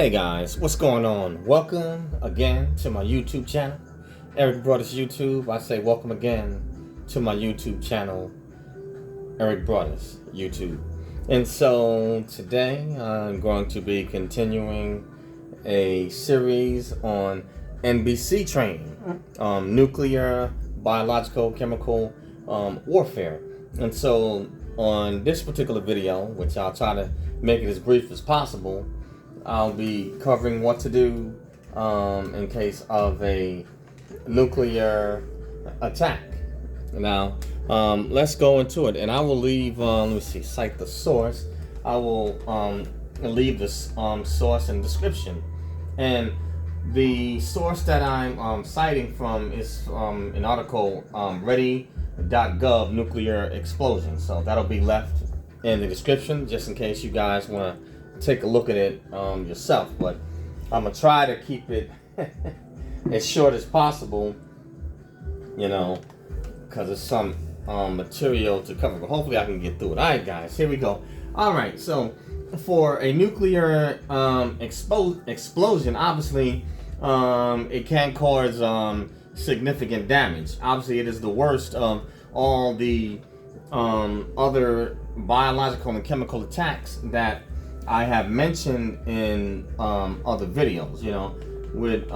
Hey guys, what's going on? Welcome again to my YouTube channel, Eric Brothers YouTube. I say welcome again to my YouTube channel, Eric Brothers YouTube. And so today I'm going to be continuing a series on NBC training, nuclear, biological, chemical warfare. And so on this particular video, which I'll try to make it as brief as possible, I'll be covering what to do in case of a nuclear attack. Now, let's go into it, and I will leave. Let me see. Cite the source. I will leave this source in description, and the source that I'm citing from is an article ready.gov nuclear explosion. So that'll be left in the description just in case you guys want to take a look at it yourself, but I'm gonna try to keep it as short as possible, because it's some material to cover, but hopefully I can get through it. Alright guys, here we go. Alright, so for a nuclear explosion, obviously it can cause significant damage. Obviously it is the worst of all the other biological and chemical attacks that I have mentioned in other videos. With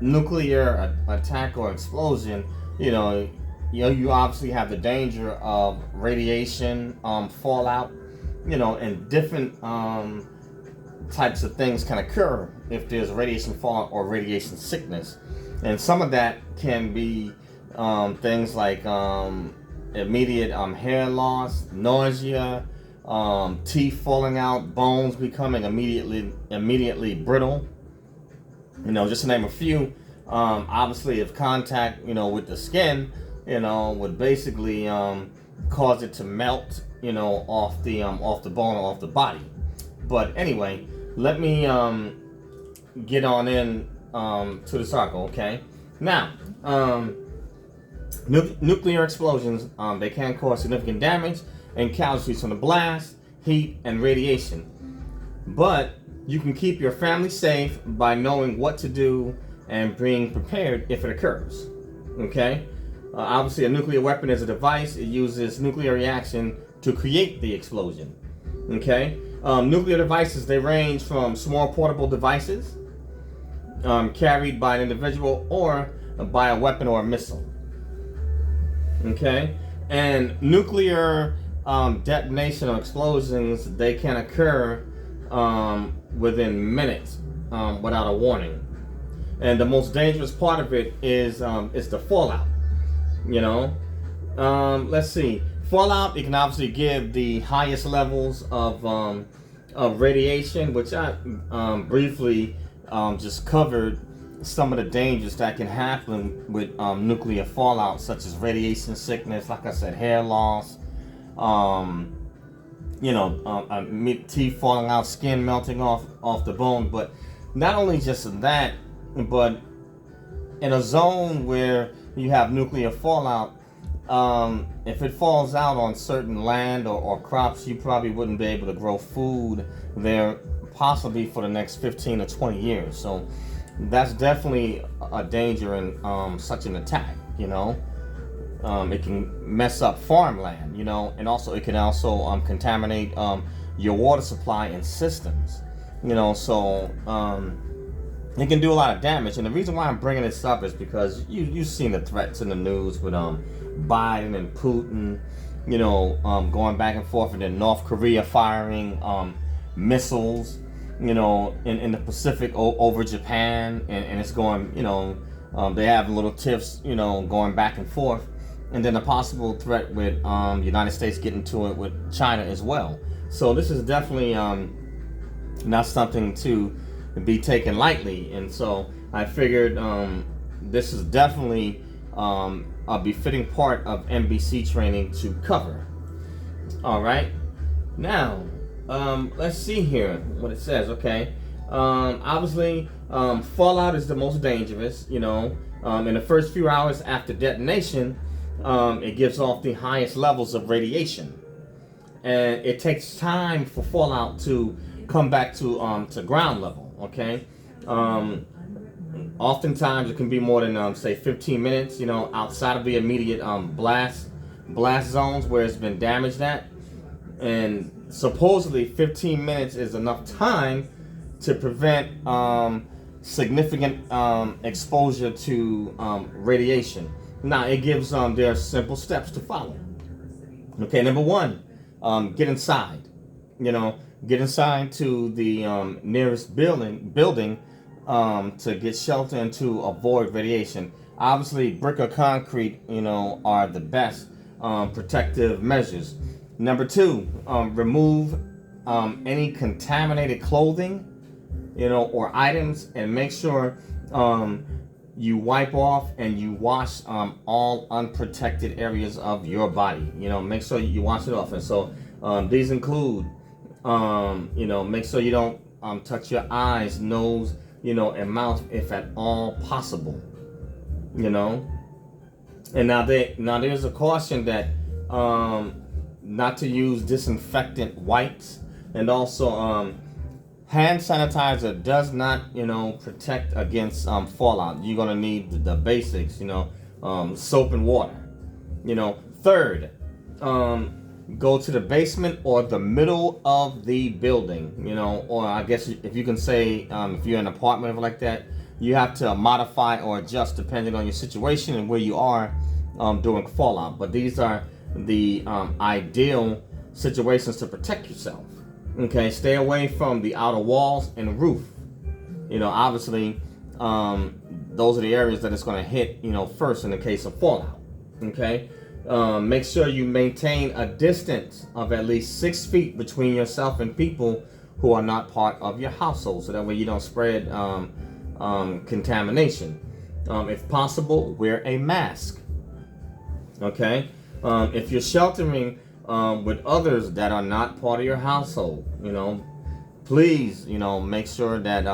nuclear attack or explosion, you obviously have the danger of radiation fallout, and different types of things can occur if there's radiation fallout or radiation sickness. And some of that can be things like immediate hair loss, nausea, teeth falling out, bones becoming immediately brittle, just to name a few. Obviously if contact with the skin would basically cause it to melt off the bone or off the body. But anyway, let me get on in to this article. Okay, now nuclear explosions, they can cause significant damage and casualties from the blast, heat, and radiation. But you can keep your family safe by knowing what to do and being prepared if it occurs. Okay? Obviously, a nuclear weapon is a device. It uses nuclear reaction to create the explosion. Okay? Nuclear devices, they range from small portable devices carried by an individual or by a weapon or a missile. Okay? And nuclear detonation or explosions, they can occur within minutes without a warning. And the most dangerous part of it is the fallout. Let's see. Fallout, it can obviously give the highest levels of radiation, which I briefly just covered some of the dangers that can happen with nuclear fallout, such as radiation sickness, like I said, hair loss, teeth falling out, skin melting off the bone. But not only just that, but in a zone where you have nuclear fallout, if it falls out on certain land or crops, you probably wouldn't be able to grow food there possibly for the next 15 or 20 years. So that's definitely a danger in such an attack. It can mess up farmland, and also it can also contaminate your water supply and systems, so it can do a lot of damage. And the reason why I'm bringing this up is because you've seen the threats in the news with Biden and Putin, going back and forth, and then North Korea firing missiles, in the Pacific over Japan, and it's going, they have little tiffs, going back and forth. And then a possible threat with the United States getting to it with China as well. So this is definitely not something to be taken lightly. And so I figured this is definitely a befitting part of NBC training to cover. All right. Now, let's see here what it says. Okay. Obviously, fallout is the most dangerous. In the first few hours after detonation, it gives off the highest levels of radiation, and it takes time for fallout to come back to ground level. Okay. Oftentimes it can be more than say 15 minutes, outside of the immediate blast zones where it's been damaged at. And supposedly 15 minutes is enough time to prevent significant exposure to radiation. Now it gives there are simple steps to follow. Okay, number one, get inside. Get inside to the nearest building to get shelter and to avoid radiation. Obviously, brick or concrete, are the best protective measures. Number two, remove any contaminated clothing, or items, and make sure you wipe off and you wash all unprotected areas of your body. Make sure you wash it off. And so these include, make sure you don't touch your eyes, nose, and mouth if at all possible. And now there's a caution that not to use disinfectant wipes, and also hand sanitizer does not protect against fallout. You're gonna need the basics, soap and water. Third, go to the basement or the middle of the building, or I guess if you can say, if you're in an apartment like that, you have to modify or adjust depending on your situation and where you are during fallout. But these are the ideal situations to protect yourself. Okay, stay away from the outer walls and roof. Obviously, those are the areas that it's going to hit, first in the case of fallout. Okay, make sure you maintain a distance of at least 6 feet between yourself and people who are not part of your household, so that way you don't spread contamination. If possible, wear a mask. Okay, if you're sheltering with others that are not part of your household, please, make sure that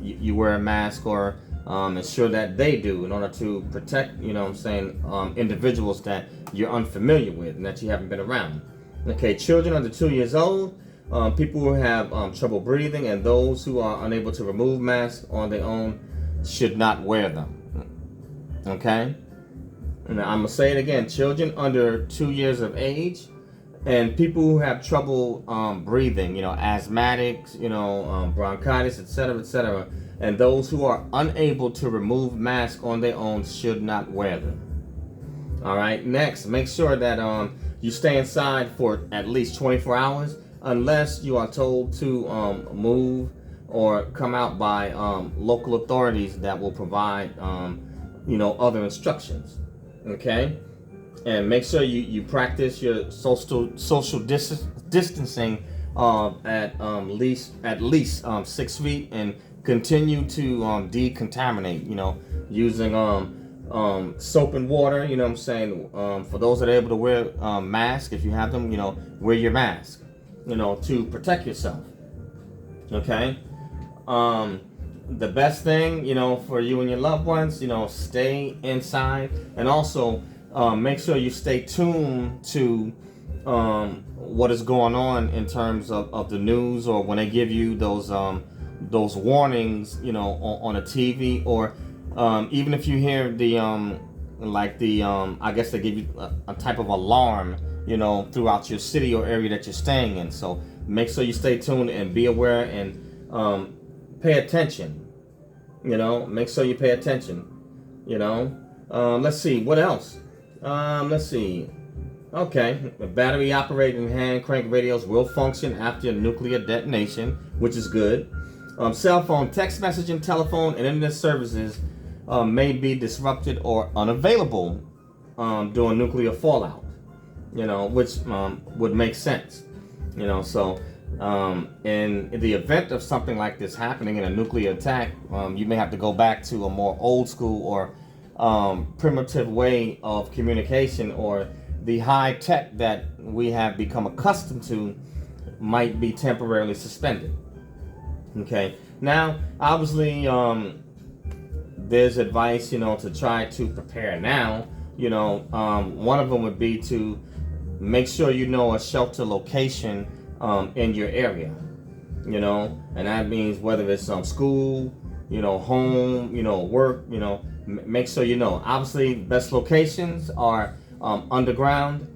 you wear a mask, or ensure that they do, in order to protect, individuals that you're unfamiliar with and that you haven't been around. Okay, children under 2 years old, people who have trouble breathing, and those who are unable to remove masks on their own should not wear them. Okay, and I'm gonna say it again: children under 2 years of age, and people who have trouble breathing, asthmatics, bronchitis, etc., and those who are unable to remove masks on their own should not wear them. All right. Next, make sure that you stay inside for at least 24 hours, unless you are told to move or come out by local authorities that will provide, other instructions. Okay. And make sure you practice your social distancing at least 6 feet, and continue to decontaminate. Using soap and water. For those that are able to wear masks, if you have them, wear your mask. To protect yourself. Okay. The best thing, for you and your loved ones, stay inside, and also make sure you stay tuned to what is going on in terms of the news, or when they give you those warnings, on a TV, or even if you hear the I guess they give you a type of alarm, throughout your city or area that you're staying in. So make sure you stay tuned and be aware, and pay attention. Make sure you pay attention. Let's see what else. Let's see. Okay, battery operated hand crank radios will function after a nuclear detonation, which is good. Cell phone, text messaging, telephone, and internet services may be disrupted or unavailable during nuclear fallout. Which would make sense. So in the event of something like this happening in a nuclear attack, you may have to go back to a more old school or primitive way of communication, or the high tech that we have become accustomed to might be temporarily suspended. Okay. Now, obviously, there's advice, to try to prepare now. One of them would be to make sure you know a shelter location in your area. and that means whether it's school, home, work, make sure Obviously, best locations are underground,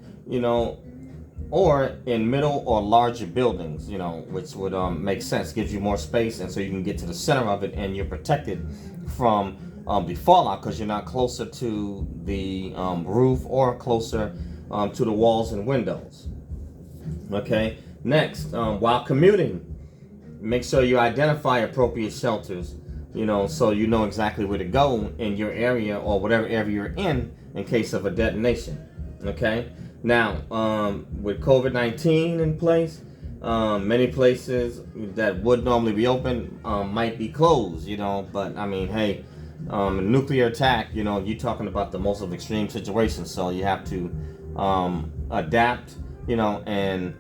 or in middle or larger buildings, which would make sense, gives you more space, and so you can get to the center of it, and you're protected from the fallout because you're not closer to the roof or closer to the walls and windows. Okay. Next, while commuting, make sure you identify appropriate shelters, so you know exactly where to go in your area or whatever area you're in case of a detonation. Okay. Now, with COVID-19 in place, many places that would normally be open might be closed, but I mean, hey, a nuclear attack, you're talking about the most of extreme situations, so you have to adapt, and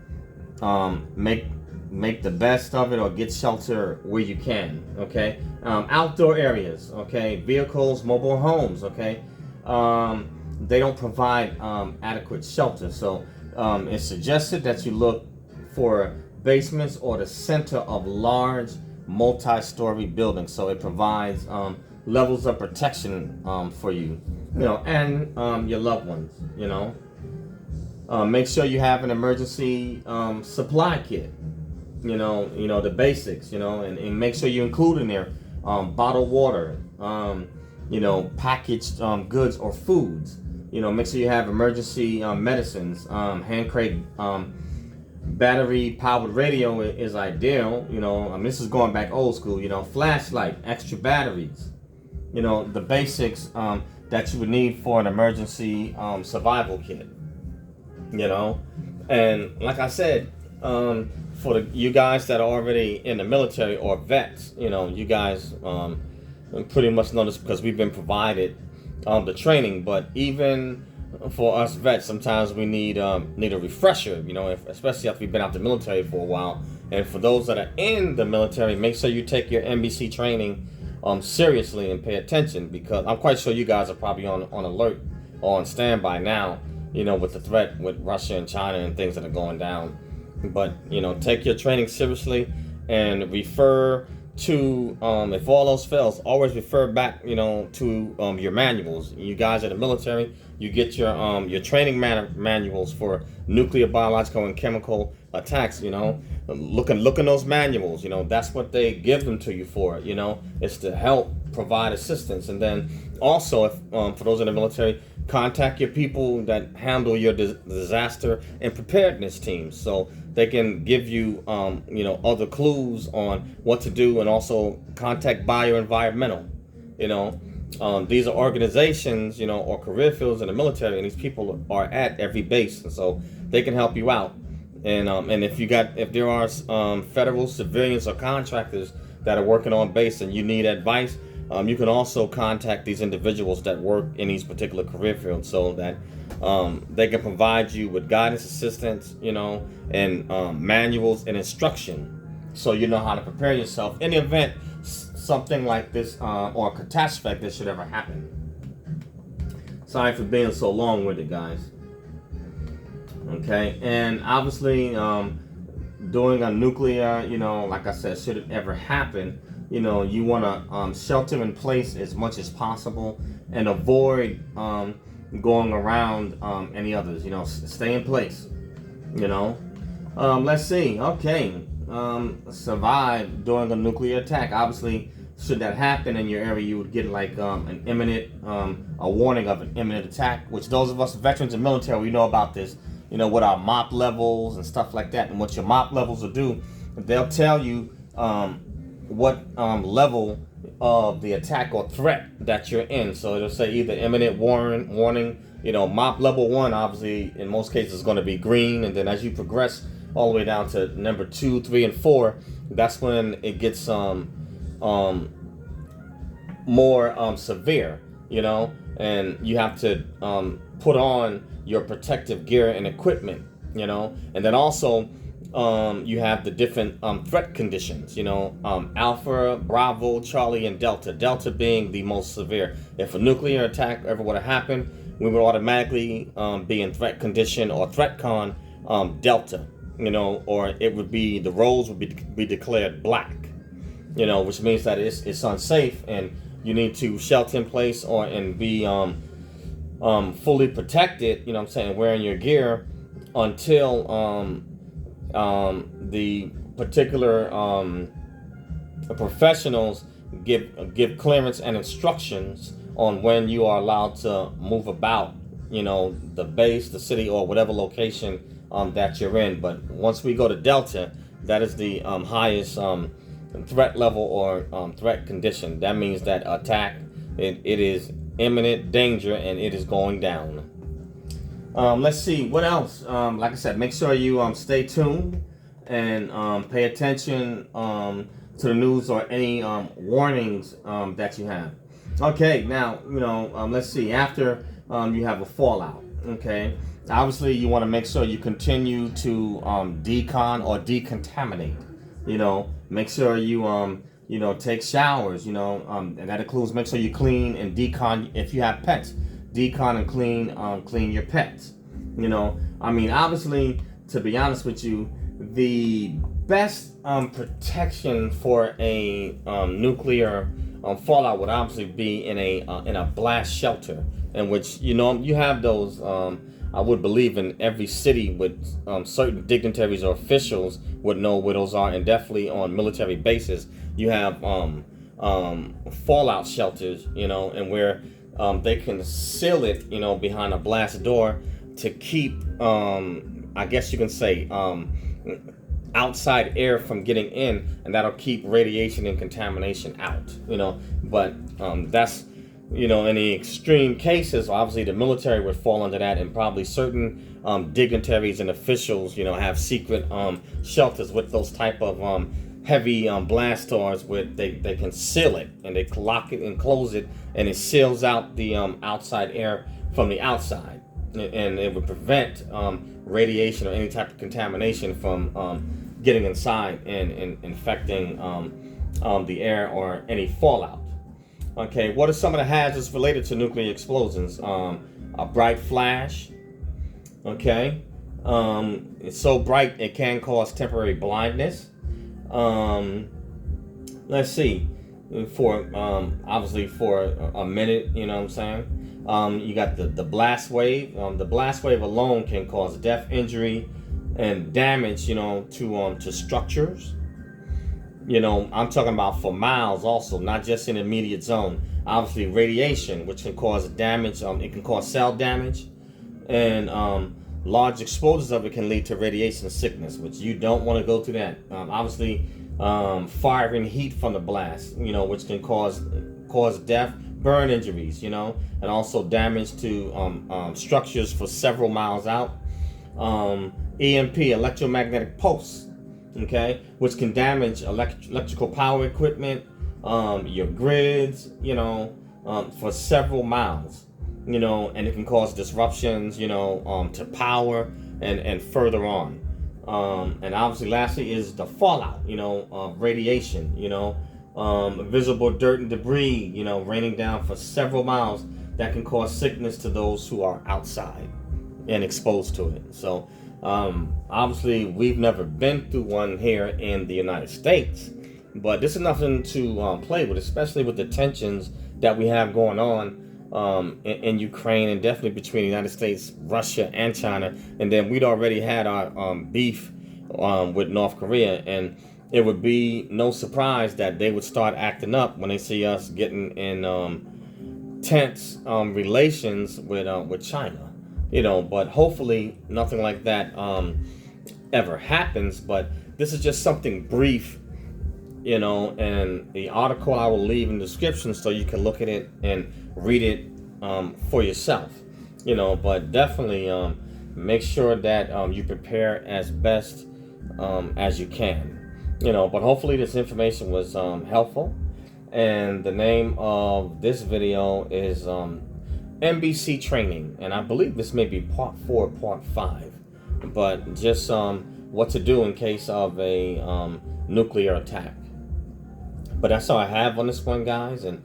make the best of it, or get shelter where you can. Okay. Outdoor areas. Okay. Vehicles, mobile homes. Okay. They don't provide adequate shelter, so it's suggested that you look for basements or the center of large multi-story buildings, so it provides levels of protection for you, and your loved ones. Make sure you have an emergency supply kit. The basics. And make sure you include in there bottled water, packaged goods or foods. Make sure you have emergency medicines. Hand crank battery powered radio is ideal. This is going back old school. Flashlight, extra batteries. The basics that you would need for an emergency survival kit. And like I said, for you guys that are already in the military or vets, you guys pretty much know this because we've been provided the training. But even for us vets, sometimes we need a refresher, especially after we've been out the military for a while. And for those that are in the military, make sure you take your NBC training seriously and pay attention, because I'm quite sure you guys are probably on alert or on standby now, with the threat with Russia and China and things that are going down. But take your training seriously and refer to if all else fails, always refer back to your manuals. You guys are the military, you get your training manuals for nuclear, biological, and chemical attacks. Look in those manuals. That's what they give them to you for. It's to help provide assistance. And then also, if for those in the military, contact your people that handle your disaster and preparedness teams, so they can give you other clues on what to do, and also contact bioenvironmental. These are organizations, or career fields in the military, and these people are at every base, and so they can help you out. And if there are federal civilians or contractors that are working on base and you need advice, you can also contact these individuals that work in these particular career fields, so that they can provide you with guidance, assistance, and manuals and instruction, so you know how to prepare yourself in the event something like this or a catastrophe like this should ever happen. Sorry for being so long-winded, guys. Okay, and obviously, doing a nuclear, like I said, should it ever happen, you want to shelter in place as much as possible and avoid going around any others. Stay in place. Let's see. Okay, survive during a nuclear attack. Obviously, should that happen in your area, you would get like an imminent, a warning of an imminent attack. Which those of us veterans and military, we know about this. With our MOP levels and stuff like that. And what your MOP levels will do, they'll tell you what level of the attack or threat that you're in. So it'll say either imminent warning, MOP level 1, obviously, in most cases, is going to be green. And then as you progress all the way down to number 2, 3, and 4, that's when it gets more severe, and you have to put on your protective gear and equipment, and then also you have the different threat conditions, Alpha, Bravo, Charlie, and Delta. Delta being the most severe. If a nuclear attack ever would have happened, we would automatically be in threat condition or threat con Delta. or it would be, the roads would be declared black, which means that it's unsafe, and you need to shelter in place and be fully protected, wearing your gear until the particular professionals give clearance and instructions on when you are allowed to move about, the base, the city, or whatever location that you're in. But once we go to Delta, that is the highest threat level or threat condition. That means that attack, it is imminent danger, and it is going down. Let's see what else. Like I said, make sure you stay tuned and pay attention to the news or any warnings that you have. Okay, now let's see. After you have a fallout, okay, obviously you want to make sure you continue to decon or decontaminate. Make sure you take showers. And that includes, make sure you clean and decon if you have pets. Decon and clean your pets. Obviously, to be honest with you, the best protection for a nuclear fallout would obviously be in a blast shelter, in which you have those. I would believe in every city with certain dignitaries or officials would know where those are, and definitely on military bases you have fallout shelters, and where they can seal it, behind a blast door to keep, I guess you can say, outside air from getting in, and that'll keep radiation and contamination out. But that's in the extreme cases, obviously the military would fall under that, and probably certain dignitaries and officials, have secret shelters with those type of heavy blast doors where they can seal it, and they lock it and close it, and it seals out the outside air from the outside, and it would prevent radiation or any type of contamination from getting inside and infecting the air or any fallout. Okay, what are some of the hazards related to nuclear explosions? A bright flash. Okay, it's so bright it can cause temporary blindness. Let's see, for obviously for a minute, you got the blast wave. The blast wave alone can cause death, injury, and damage, to structures. I'm talking about for miles also, not just in the immediate zone. Obviously, radiation, which can cause damage. It can cause cell damage, and large exposures of it can lead to radiation sickness, which you don't want to go through that. Obviously, fire and heat from the blast, which can cause death, burn injuries, and also damage to structures for several miles out. EMP, electromagnetic pulse, okay, which can damage electrical power equipment, your grids, for several miles, and it can cause disruptions, to power and further on. And obviously, lastly, is the fallout, radiation, visible dirt and debris, raining down for several miles that can cause sickness to those who are outside and exposed to it. So, obviously, we've never been through one here in the United States, but this is nothing to play with, especially with the tensions that we have going on in Ukraine, and definitely between the United States, Russia, and China. And then we'd already had our beef with North Korea, and it would be no surprise that they would start acting up when they see us getting in tense relations with China. But hopefully nothing like that ever happens. But this is just something brief, and the article I will leave in the description so you can look at it and read it for yourself. But definitely make sure that you prepare as best as you can. But hopefully this information was helpful. And the name of this video is NBC training, and I believe this may be part 4, part 5, but just what to do in case of a nuclear attack. But that's all I have on this one, guys, and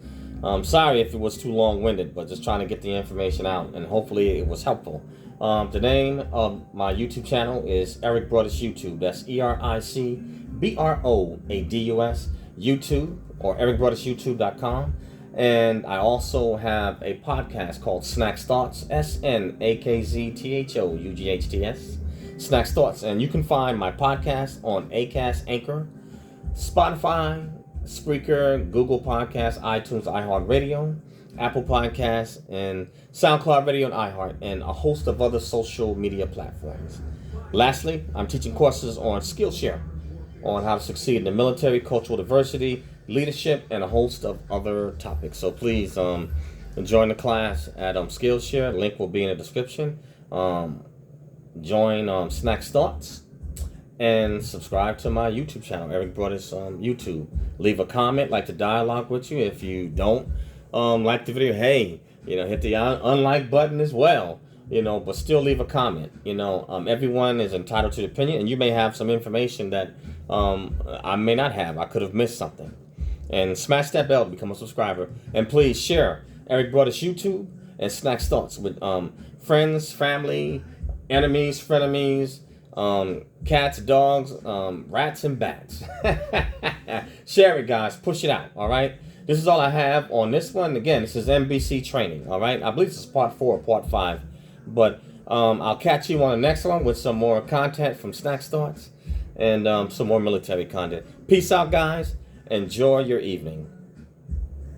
sorry if it was too long-winded, but just trying to get the information out, and hopefully it was helpful. The name of my YouTube channel is Eric Broadus YouTube. That's EricBroadus YouTube, or ericbroadusyoutube.com. And I also have a podcast called Snacks Thoughts, SNAKZTHOUGHTS, Snacks Thoughts. And you can find my podcast on Acast, Anchor, Spotify, Spreaker, Google Podcasts, iTunes, iHeartRadio, Apple Podcasts, and SoundCloud Radio and iHeart, and a host of other social media platforms. Lastly, I'm teaching courses on Skillshare, on how to succeed in the military, cultural diversity, leadership, and a host of other topics. So please join the class at Skillshare. Link will be in the description. Join Snacks Thoughts, and subscribe to my YouTube channel, Eric Broadus YouTube. Leave a comment, like to dialogue with you. If you don't like the video, hey, hit the unlike button as well, but still leave a comment. Everyone is entitled to their opinion, and you may have some information that I may not have. I could have missed something. And smash that bell to become a subscriber. And please share Eric Broadus YouTube and Snacks Thoughts with friends, family, enemies, frenemies, cats, dogs, rats, and bats. Share it, guys. Push it out, all right? This is all I have on this one. Again, this is NBC training, all right? I believe this is part 4 or part 5. But I'll catch you on the next one with some more content from Snacks Thoughts and some more military content. Peace out, guys. Enjoy your evening.